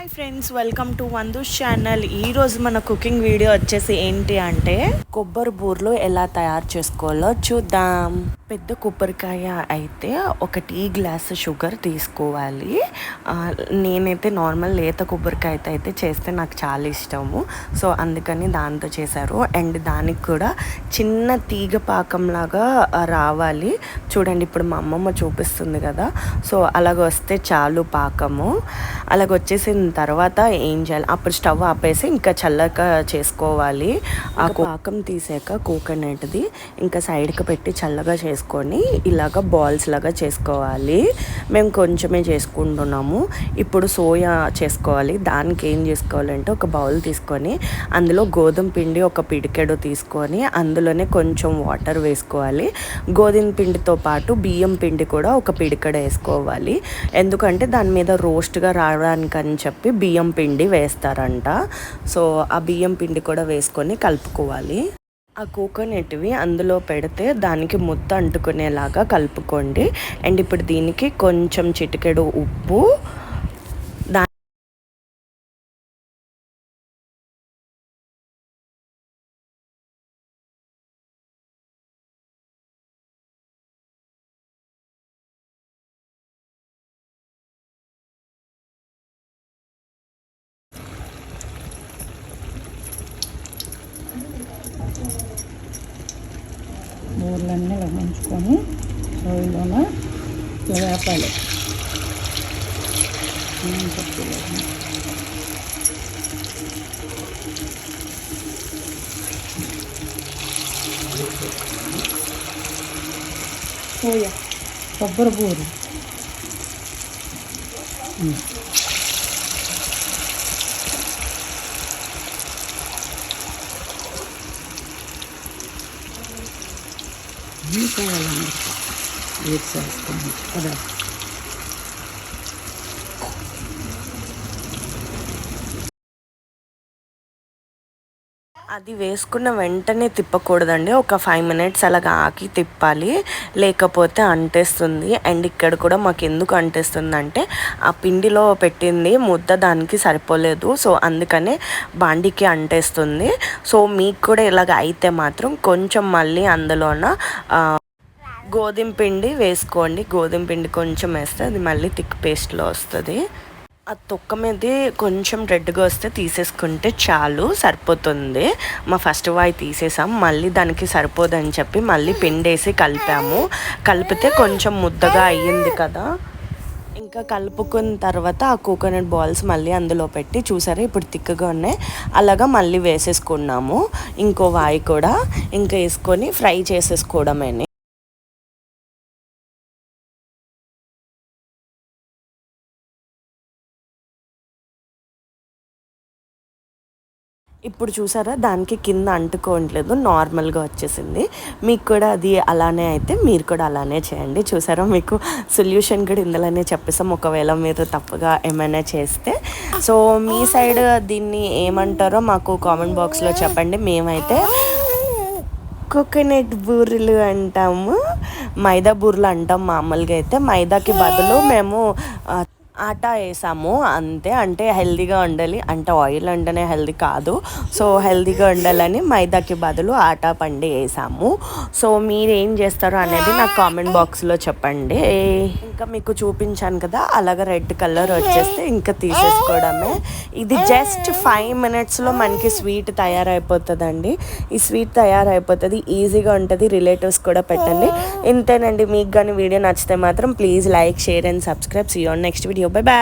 Hi friends, welcome to Vandu's channel. ఈరోజు మన cooking video వచ్చేసి ఏంటి అంటే కొబ్బరి బూరెలు ఎలా తయారు చేసుకోవాలో చూద్దాం. పెద్ద కొబ్బరికాయ అయితే ఒక టీ గ్లాస్ షుగర్ తీసుకోవాలి. నేనైతే నార్మల్ లేత కొబ్బరికాయ అయితే చేస్తే నాకు చాలా ఇష్టము. సో అందుకని దాంతో చేశారు. అండ్ దానికి కూడా చిన్న తీగ పాకంలాగా రావాలి. చూడండి, ఇప్పుడు మా అమ్మమ్మ చూపిస్తుంది కదా. సో అలాగ వస్తే చాలు పాకము. అలాగ వచ్చేసిన తర్వాత ఏం చేయాలి, అప్పుడు స్టవ్ ఆపేసి ఇంకా చల్లగా చేసుకోవాలి. ఆ పాకం తీసాక కోకోనట్ది ఇంకా సైడ్కి పెట్టి చల్లగా చేసుకొని ఇలాగ బాల్స్ లాగా చేసుకోవాలి. మేము కొంచెమే చేసుకుంటున్నాము. ఇప్పుడు సోయా చేసుకోవాలి. దానికి ఏం చేసుకోవాలంటే ఒక బౌల్ తీసుకొని అందులో గోధుమ పిండి ఒక పిడికెడు తీసుకొని అందులోనే కొంచెం వాటర్ వేసుకోవాలి. గోధుమ పిండితో పాటు బియ్యం పిండి కూడా ఒక పిడికెడు వేసుకోవాలి. ఎందుకంటే దాని మీద రోస్ట్గా రావడానికి అని చెప్పి బియ్యం పిండి వేస్తారంట. సో ఆ బియ్యం పిండి కూడా వేసుకొని కలుపుకోవాలి. ఆ కోకోనట్వి అందులో పెడితే దానికి ముద్ద అంటుకునేలాగా కలుపుకోండి. అండ్ ఇప్పుడు దీనికి కొంచెం చిటికెడు ఉప్పు, బూరెలన్నీ ఇలా ముంచుకొని సోయిలోన వేపాలి. సోయా కొబ్బరి బూరెలు కావాలండి వేసేస్తాను కదా. అది వేసుకున్న వెంటనే తిప్పకూడదండి. ఒక 5 minutes అలాగా ఆకి తిప్పాలి, లేకపోతే అంటేస్తుంది. అండ్ ఇక్కడ కూడా మాకు ఎందుకు అంటేస్తుంది అంటే ఆ పిండిలో పెట్టింది ముద్ద దానికి సరిపోలేదు. సో అందుకనే బాండికి అంటేస్తుంది. సో మీకు కూడా ఇలాగ అయితే మాత్రం కొంచెం మళ్ళీ అందులోన గోధుమ పిండి వేసుకోండి. గోధుమ పిండి కొంచెం వేస్తే అది మళ్ళీ థిక్ పేస్ట్లో వస్తుంది. ఆ తొక్క మీద కొంచెం రెడ్గా వస్తే తీసేసుకుంటే చాలు, సరిపోతుంది. మా ఫస్ట్ వాయి తీసేసాం. మళ్ళీ దానికి సరిపోదని చెప్పి మళ్ళీ పిండేసి కలిపాము. కలిపితే కొంచెం ముద్దగా అయ్యింది కదా. ఇంకా కలుపుకున్న తర్వాత ఆ కోకోనట్ బాల్స్ మళ్ళీ అందులో పెట్టి చూసారా ఇప్పుడు తిక్కగా ఉన్నాయి. అలాగా మళ్ళీ వేసేసుకున్నాము. ఇంకో వాయి కూడా ఇంకా వేసుకొని ఫ్రై చేసేసుకోవడమే. ఇప్పుడు చూసారా దానికి కింద అంటుకోవట్లేదు, నార్మల్గా వచ్చేసింది. మీకు కూడా అది అలానే అయితే మీరు కూడా అలానే చేయండి. చూసారా, మీకు సొల్యూషన్ కూడా ఇందులోనే చెప్పేసాం. ఒకవేళ మీరు తప్పుగా ఏమైనా చేస్తే సో మీ సైడ్ దీన్ని ఏమంటారో మాకు కామెంట్ బాక్స్లో చెప్పండి. మేమైతే కోకోనట్ బూరెలు అంటాము, మైదా బూరెలు అంటాం. మామూలుగా అయితే మైదాకి బదులు మేము ఆటా వేసాము అంతే. అంటే హెల్తీగా ఉండాలి, అంటే ఆయిల్ అంటేనే హెల్తీ కాదు. సో హెల్తీగా ఉండాలని మైదాకి బదులు ఆటా పండి వేసాము. సో మీరు ఏం చేస్తారో అనేది నాకు కామెంట్ బాక్స్లో చెప్పండి. ఇంకా మీకు చూపించాను కదా, అలాగ రెడ్ కలర్ వచ్చేస్తే ఇంకా తీసేసుకోవడమే. ఇది జస్ట్ 5 minutesలో మనకి స్వీట్ తయారైపోతుందండి. ఈ స్వీట్ తయారైపోతుంది, ఈజీగా ఉంటుంది. రిలేటివ్స్ కూడా పెట్టండి. ఇంతేనండి. మీకు కానీ వీడియో నచ్చితే మాత్రం please like, share and subscribe. See you on next video. Bye bye.